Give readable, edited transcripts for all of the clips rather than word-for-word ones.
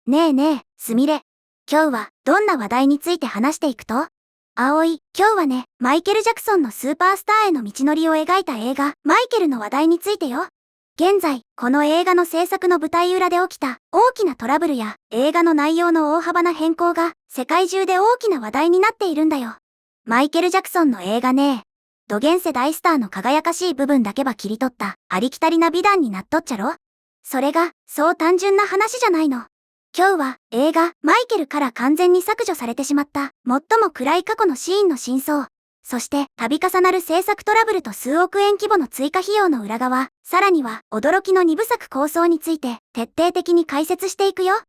ねえねえ、すみれ。今日はどんな話題について話していくと？今日はね、マイケル・ジャクソンのスーパースターへの道のりを描いた映画、マイケルの話題についてよ。現在、この映画の制作の舞台裏で起きた大きなトラブルや映画の内容の大幅な変更が世界中で大きな話題になっているんだよ。マイケル・ジャクソンの映画ね。ド現世大スターの輝かしい部分だけば切り取ったありきたりな美談になっとっちゃろ。それが、そう単純な話じゃないの。今日は映画マイケルから完全に削除されてしまった最も暗い過去のシーンの真相。そして度重なる制作トラブルと数億円規模の追加費用の裏側、さらには驚きの2部作構想について徹底的に解説していくよ。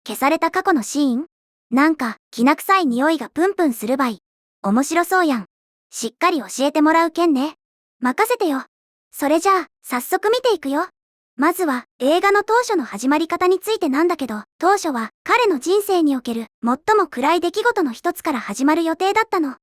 消された過去のシーン？なんかきな臭い匂いがプンプンするばい。面白そうやん。しっかり教えてもらうけんね。任せてよ。それじゃあ早速見ていくよ。まずは映画の当初の始まり方についてなんだけど、当初は彼の人生における最も暗い出来事の一つから始まる予定だったの。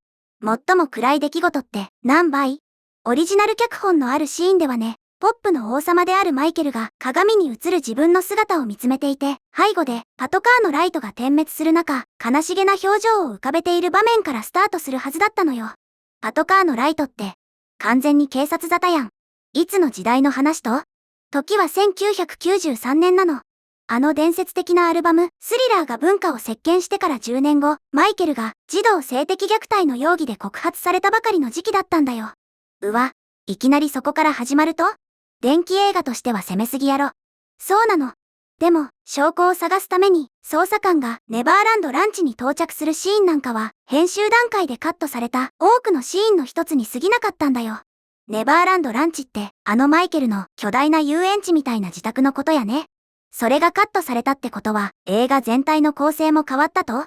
最も暗い出来事って何倍？オリジナル脚本のあるシーンではね、ポップの王様であるマイケルが鏡に映る自分の姿を見つめていて、背後でパトカーのライトが点滅する中、悲しげな表情を浮かべている場面からスタートするはずだったのよ。パトカーのライトって完全に警察沙汰やん。いつの時代の話と？時は1993年なの。あの伝説的なアルバム、スリラーが文化を席巻してから10年後、マイケルが児童性的虐待の容疑で告発されたばかりの時期だったんだよ。うわ、いきなりそこから始まると？電気映画としては攻めすぎやろ。そうなの。でも、証拠を探すために、捜査官がネバーランドランチに到着するシーンなんかは、編集段階でカットされた多くのシーンの一つに過ぎなかったんだよ。ネバーランドランチって、あのマイケルの巨大な遊園地みたいな自宅のことやね。それがカットされたってことは、映画全体の構成も変わったと？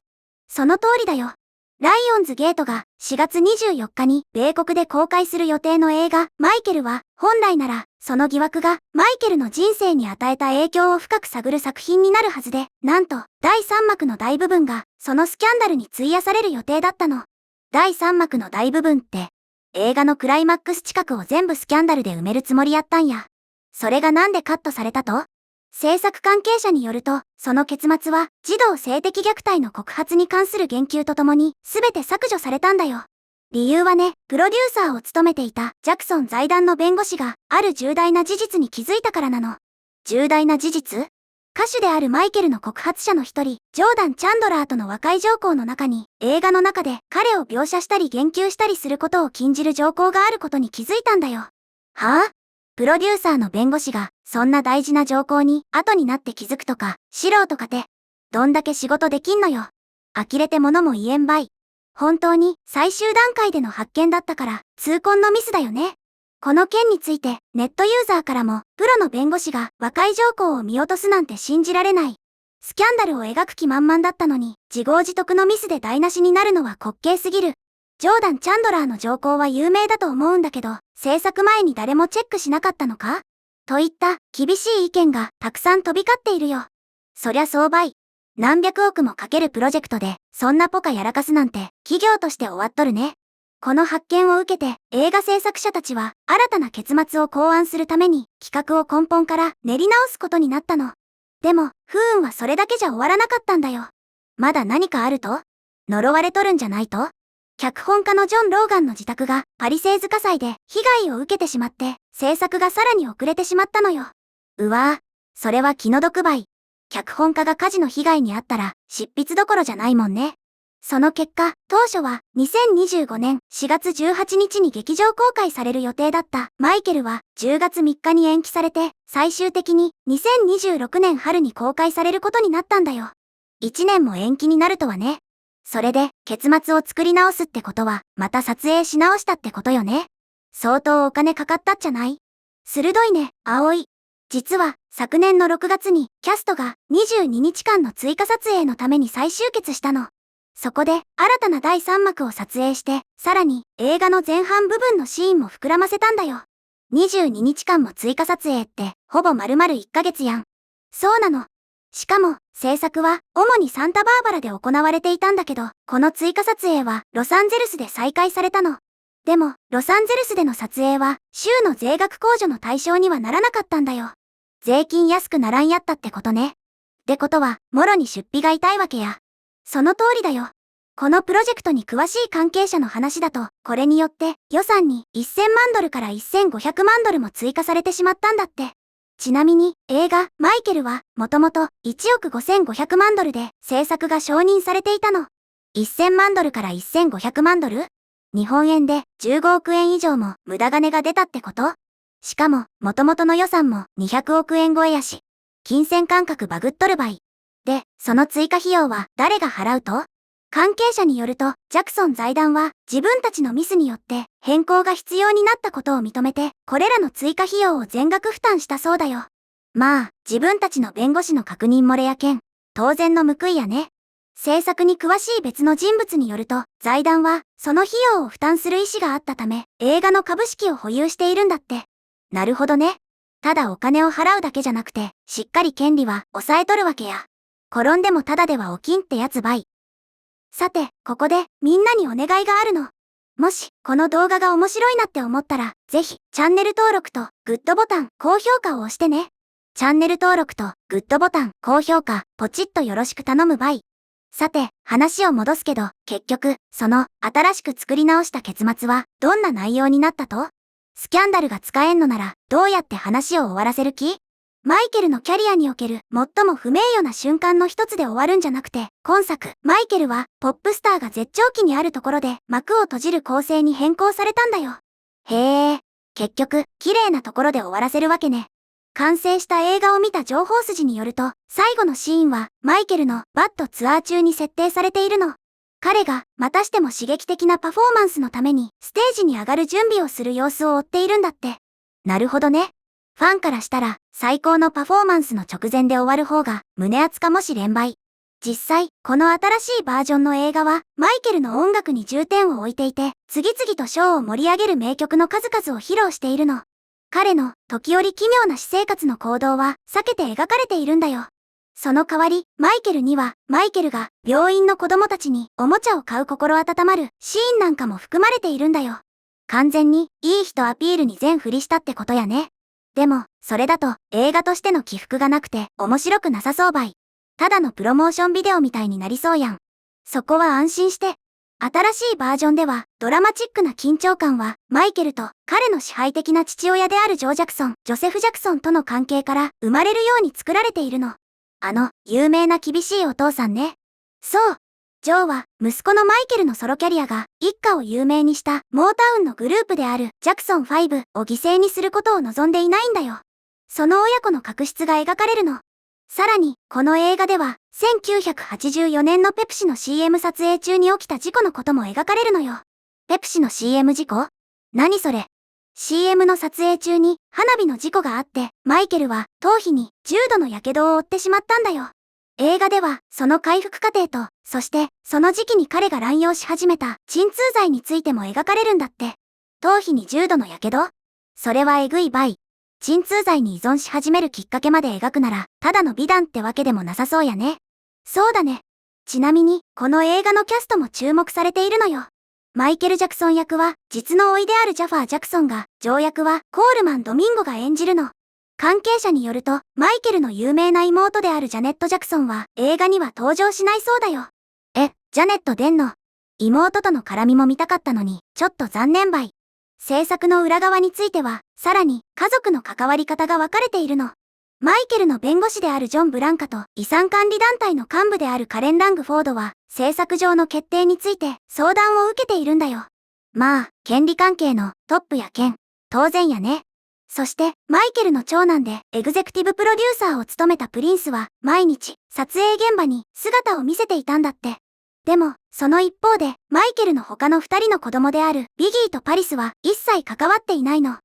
その通りだよ。ライオンズゲートが4月24日に米国で公開する予定の映画、マイケルは、本来なら、その疑惑がマイケルの人生に与えた影響を深く探る作品になるはずで、なんと、第3幕の大部分が、そのスキャンダルに費やされる予定だったの。第3幕の大部分って、映画のクライマックス近くを全部スキャンダルで埋めるつもりやったんや。それがなんでカットされたと？制作関係者によると、その結末は、児童性的虐待の告発に関する言及とともに、すべて削除されたんだよ。理由はね、プロデューサーを務めていたジャクソン財団の弁護士が、ある重大な事実に気づいたからなの。重大な事実？歌手であるマイケルの告発者の一人、ジョーダン・チャンドラーとの和解条項の中に、映画の中で彼を描写したり言及したりすることを禁じる条項があることに気づいたんだよ。はぁ？プロデューサーの弁護士が、そんな大事な条項に、後になって気づくとか、素人かて、どんだけ仕事できんのよ。呆れて物も言えんばい。本当に、最終段階での発見だったから、痛恨のミスだよね。この件について、ネットユーザーからも、プロの弁護士が和解条項を見落とすなんて信じられない。スキャンダルを描く気満々だったのに、自業自得のミスで台無しになるのは滑稽すぎる。ジョーダン・チャンドラーの条項は有名だと思うんだけど、制作前に誰もチェックしなかったのか？といった厳しい意見がたくさん飛び交っているよ。そりゃそうばい。何百億もかけるプロジェクトで、そんなポカやらかすなんて、企業として終わっとるね。この発見を受けて、映画制作者たちは、新たな結末を考案するために、企画を根本から練り直すことになったの。でも、不運はそれだけじゃ終わらなかったんだよ。まだ何かあると？呪われとるんじゃないと？脚本家のジョン・ローガンの自宅がパリセーズ火災で被害を受けてしまって制作がさらに遅れてしまったのよ。うわぁ、それは気の毒ばい。脚本家が火事の被害に遭ったら執筆どころじゃないもんね。その結果、当初は2025年4月18日に劇場公開される予定だったマイケルは10月3日に延期されて最終的に2026年春に公開されることになったんだよ。1年も延期になるとはね。それで、結末を作り直すってことは、また撮影し直したってことよね。相当お金かかったっちゃない？鋭いね、葵。実は、昨年の6月に、キャストが22日間の追加撮影のために再集結したの。そこで、新たな第3幕を撮影して、さらに、映画の前半部分のシーンも膨らませたんだよ。22日間も追加撮影って、ほぼ丸々1ヶ月やん。そうなの。しかも、制作は、主にサンタバーバラで行われていたんだけど、この追加撮影は、ロサンゼルスで再開されたの。でも、ロサンゼルスでの撮影は、州の税額控除の対象にはならなかったんだよ。税金安くならんやったってことね。ってことは、もろに出費が痛いわけや。その通りだよ。このプロジェクトに詳しい関係者の話だと、これによって予算に1000万ドルから1500万ドルも追加されてしまったんだって。ちなみに映画マイケルはもともと1億5500万ドルで制作が承認されていたの。1000万ドルから1500万ドル？日本円で15億円以上も無駄金が出たってこと？しかも元々の予算も200億円超えやし、金銭感覚バグっとるばい。で、その追加費用は誰が払うと？関係者によると、ジャクソン財団は自分たちのミスによって変更が必要になったことを認めて、これらの追加費用を全額負担したそうだよ。まあ、自分たちの弁護士の確認漏れやけん、当然の報いやね。制作に詳しい別の人物によると、財団はその費用を負担する意思があったため、映画の株式を保有しているんだって。なるほどね。ただお金を払うだけじゃなくて、しっかり権利は抑えとるわけや。転んでもただでは起きんってやつばい。さて、ここでみんなにお願いがあるの。もし、この動画が面白いなって思ったら、ぜひ、チャンネル登録とグッドボタン、高評価を押してね。チャンネル登録とグッドボタン、高評価、ポチッとよろしく頼むばい。さて、話を戻すけど、結局、その、新しく作り直した結末は、どんな内容になったと？スキャンダルが使えんのなら、どうやって話を終わらせる気？マイケルのキャリアにおける最も不名誉な瞬間の一つで終わるんじゃなくて、今作、マイケルはポップスターが絶頂期にあるところで幕を閉じる構成に変更されたんだよ。へえ、結局、綺麗なところで終わらせるわけね。完成した映画を見た情報筋によると、最後のシーンはマイケルのバットツアー中に設定されているの。彼がまたしても刺激的なパフォーマンスのためにステージに上がる準備をする様子を追っているんだって。なるほどね。ファンからしたら最高のパフォーマンスの直前で終わる方が胸熱かもしれんばい。実際、この新しいバージョンの映画はマイケルの音楽に重点を置いていて、次々とショーを盛り上げる名曲の数々を披露しているの。彼の時折奇妙な私生活の行動は避けて描かれているんだよ。その代わり、マイケルには、マイケルが病院の子供たちにおもちゃを買う心温まるシーンなんかも含まれているんだよ。完全にいい人アピールに全振りしたってことやね。でも、それだと映画としての起伏がなくて面白くなさそうばい。ただのプロモーションビデオみたいになりそうやん。そこは安心して。新しいバージョンではドラマチックな緊張感はマイケルと彼の支配的な父親であるジョセフ・ジャクソンとの関係から生まれるように作られているの。有名な厳しいお父さんね。そう。ジョーは息子のマイケルのソロキャリアが一家を有名にしたモータウンのグループであるジャクソン5を犠牲にすることを望んでいないんだよ。その親子の確執が描かれるの。さらに、この映画では、1984年のペプシの CM 撮影中に起きた事故のことも描かれるのよ。ペプシの CM 事故？何それ？ CM の撮影中に花火の事故があって、マイケルは頭皮に重度の火傷を負ってしまったんだよ。映画では、その回復過程と、そして、その時期に彼が乱用し始めた鎮痛剤についても描かれるんだって。頭皮に重度の火傷？それはえぐいばい。鎮痛剤に依存し始めるきっかけまで描くなら、ただの美談ってわけでもなさそうやね。そうだね。ちなみに、この映画のキャストも注目されているのよ。マイケル・ジャクソン役は、実の甥であるジャファー・ジャクソンが、ジョー役はコールマン・ドミンゴが演じるの。関係者によると、マイケルの有名な妹であるジャネット・ジャクソンは、映画には登場しないそうだよ。ジャネット出んの？妹との絡みも見たかったのに、ちょっと残念ばい。制作の裏側については、さらに家族の関わり方が分かれているの。マイケルの弁護士であるジョン・ブランカと遺産管理団体の幹部であるカレン・ラングフォードは、制作上の決定について相談を受けているんだよ。まあ、権利関係のトップや件、当然やね。そして、マイケルの長男でエグゼクティブプロデューサーを務めたプリンスは、毎日、撮影現場に姿を見せていたんだって。でも、その一方で、マイケルの他の二人の子供であるビギーとパリスは一切関わっていないの。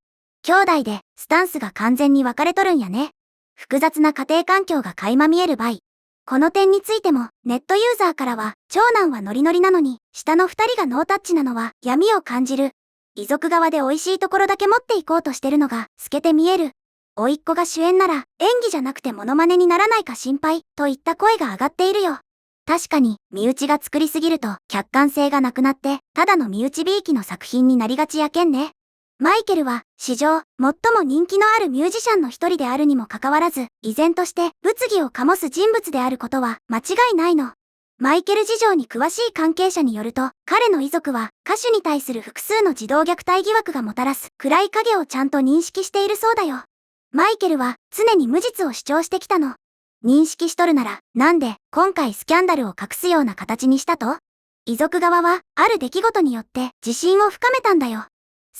兄弟で、スタンスが完全に分かれとるんやね。複雑な家庭環境が垣間見える場合。この点についても、ネットユーザーからは、長男はノリノリなのに、下の二人がノータッチなのは闇を感じる。遺族側で美味しいところだけ持っていこうとしてるのが透けて見える。甥っ子が主演なら、演技じゃなくてモノマネにならないか心配、といった声が上がっているよ。確かに、身内が作りすぎると客観性がなくなって、ただの身内びいきの作品になりがちやけんね。マイケルは史上最も人気のあるミュージシャンの一人であるにもかかわらず、依然として物議を醸す人物であることは間違いないの。マイケル事情に詳しい関係者によると、彼の遺族は歌手に対する複数の児童虐待疑惑がもたらす暗い影をちゃんと認識しているそうだよ。マイケルは常に無実を主張してきたの。認識しとるなら、なんで今回スキャンダルを隠すような形にしたと？遺族側はある出来事によって自信を深めたんだよ。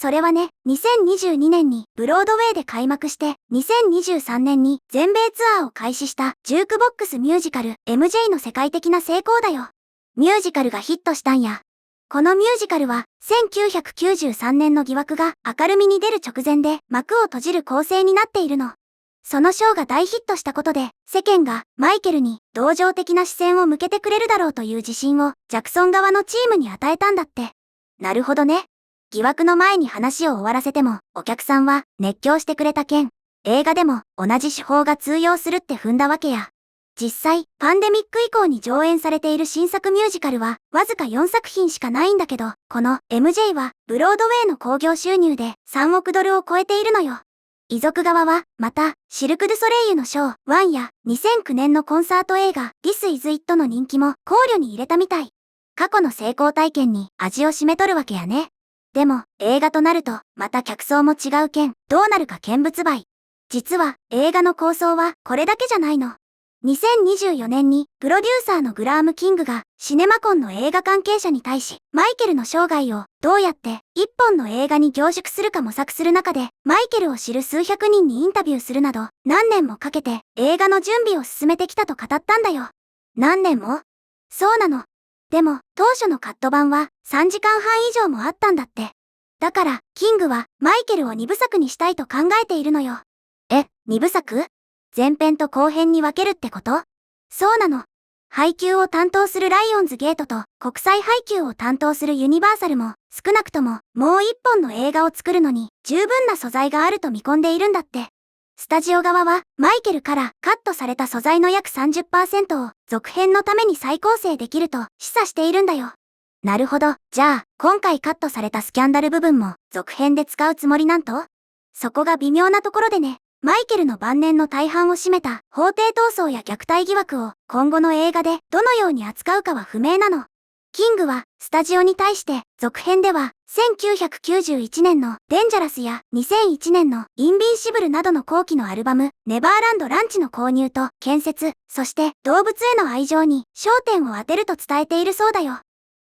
それはね、2022年にブロードウェイで開幕して、2023年に全米ツアーを開始したジュークボックスミュージカル MJ の世界的な成功だよ。ミュージカルがヒットしたんや。このミュージカルは1993年の疑惑が明るみに出る直前で幕を閉じる構成になっているの。そのショーが大ヒットしたことで世間がマイケルに同情的な視線を向けてくれるだろうという自信をジャクソン側のチームに与えたんだって。なるほどね。疑惑の前に話を終わらせてもお客さんは熱狂してくれた件、映画でも同じ手法が通用するって踏んだわけや。実際、パンデミック以降に上演されている新作ミュージカルはわずか4作品しかないんだけど、この MJ はブロードウェイの興行収入で3億ドルを超えているのよ。遺族側は、また、シルク・ドゥ・ソレイユのショー1や2009年のコンサート映画 This Is It の人気も考慮に入れたみたい。過去の成功体験に味を占めとるわけやね。でも、映画となると、また客層も違う件、どうなるか見物売。実は、映画の構想はこれだけじゃないの。2024年に、プロデューサーのグラーム・キングが、シネマコンの映画関係者に対し、マイケルの生涯を、どうやって、一本の映画に凝縮するか模索する中で、マイケルを知る数百人にインタビューするなど、何年もかけて、映画の準備を進めてきたと語ったんだよ。何年も？そうなの。でも、当初のカット版は、3時間半以上もあったんだって。だから、キングは、マイケルを2部作にしたいと考えているのよ。2部作？前編と後編に分けるってこと？そうなの。配給を担当するライオンズゲートと国際配給を担当するユニバーサルも少なくとももう一本の映画を作るのに十分な素材があると見込んでいるんだって。スタジオ側はマイケルからカットされた素材の約 30% を続編のために再構成できると示唆しているんだよ。なるほど。じゃあ今回カットされたスキャンダル部分も続編で使うつもりなんと？そこが微妙なところでね。マイケルの晩年の大半を占めた法廷闘争や虐待疑惑を今後の映画でどのように扱うかは不明なの。キングはスタジオに対して続編では1991年のデンジャラスや2001年のインビンシブルなどの後期のアルバムネバーランドランチの購入と建設、そして動物への愛情に焦点を当てると伝えているそうだよ。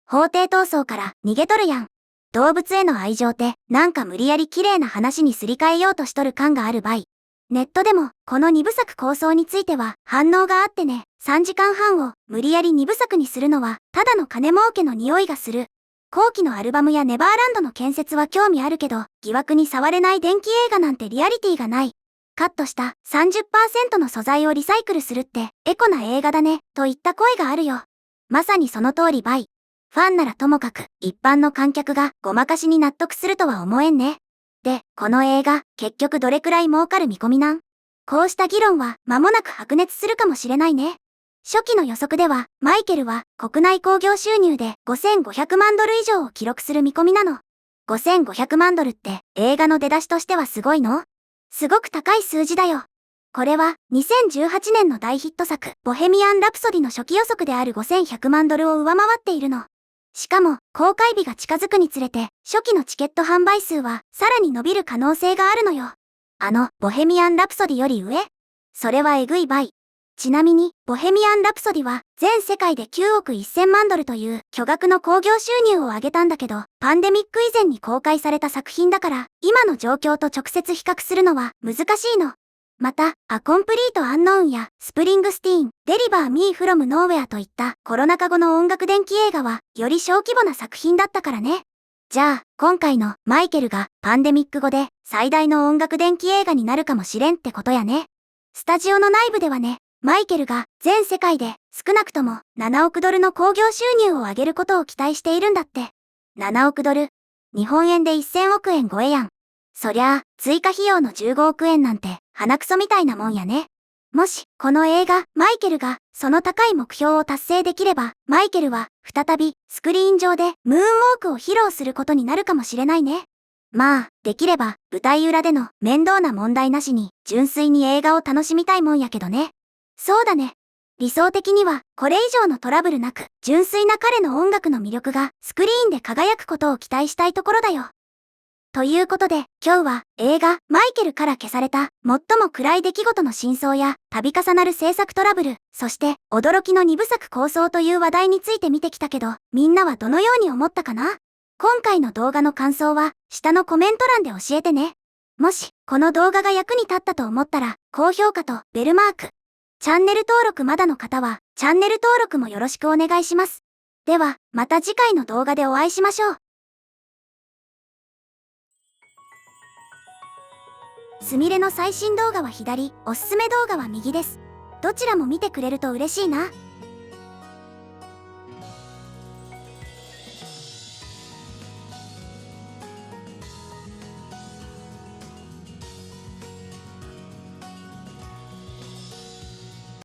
法廷闘争から逃げとるやん。動物への愛情ってなんか無理やり綺麗な話にすり替えようとしとる感があるばい。ネットでも、この2部作構想については反応があってね、3時間半を無理やり2部作にするのは、ただの金儲けの匂いがする。後期のアルバムやネバーランドの建設は興味あるけど、疑惑に触れない電気映画なんてリアリティがない。カットした 30% の素材をリサイクルするって、エコな映画だね、といった声があるよ。まさにその通りばい。ファンならともかく、一般の観客がごまかしに納得するとは思えんね。で、この映画、結局どれくらい儲かる見込みなん？こうした議論は間もなく白熱するかもしれないね。初期の予測では、マイケルは国内興行収入で5500万ドル以上を記録する見込みなの。5500万ドルって映画の出だしとしてはすごいの？すごく高い数字だよ。これは2018年の大ヒット作、ボヘミアン・ラプソディの初期予測である5100万ドルを上回っているの。しかも、公開日が近づくにつれて、初期のチケット販売数は、さらに伸びる可能性があるのよ。ボヘミアン・ラプソディより上？それはえぐいばい。ちなみに、ボヘミアン・ラプソディは、全世界で9億1000万ドルという巨額の興行収入を上げたんだけど、パンデミック以前に公開された作品だから、今の状況と直接比較するのは難しいの。また、アコンプリート・アンノーンやスプリングスティーン、デリバー・ミー・フロム・ノーウェアといったコロナ禍後の音楽電気映画はより小規模な作品だったからね。じゃあ、今回のマイケルがパンデミック後で最大の音楽電気映画になるかもしれんってことやね。スタジオの内部ではね、マイケルが全世界で少なくとも7億ドルの興行収入を上げることを期待しているんだって。7億ドル。日本円で1000億円超えやん。そりゃあ、追加費用の15億円なんて、鼻くそみたいなもんやね。もし、この映画、マイケルが、その高い目標を達成できれば、マイケルは、再び、スクリーン上で、ムーンウォークを披露することになるかもしれないね。まあ、できれば、舞台裏での面倒な問題なしに、純粋に映画を楽しみたいもんやけどね。そうだね。理想的には、これ以上のトラブルなく、純粋な彼の音楽の魅力が、スクリーンで輝くことを期待したいところだよ。ということで、今日は、映画、マイケルから消された、最も暗い出来事の真相や、度重なる制作トラブル、そして、驚きの二部作構想という話題について見てきたけど、みんなはどのように思ったかな？今回の動画の感想は、下のコメント欄で教えてね。もし、この動画が役に立ったと思ったら、高評価とベルマーク。チャンネル登録まだの方は、チャンネル登録もよろしくお願いします。では、また次回の動画でお会いしましょう。すみれの最新動画は左、おすすめ動画は右です。どちらも見てくれると嬉しいな。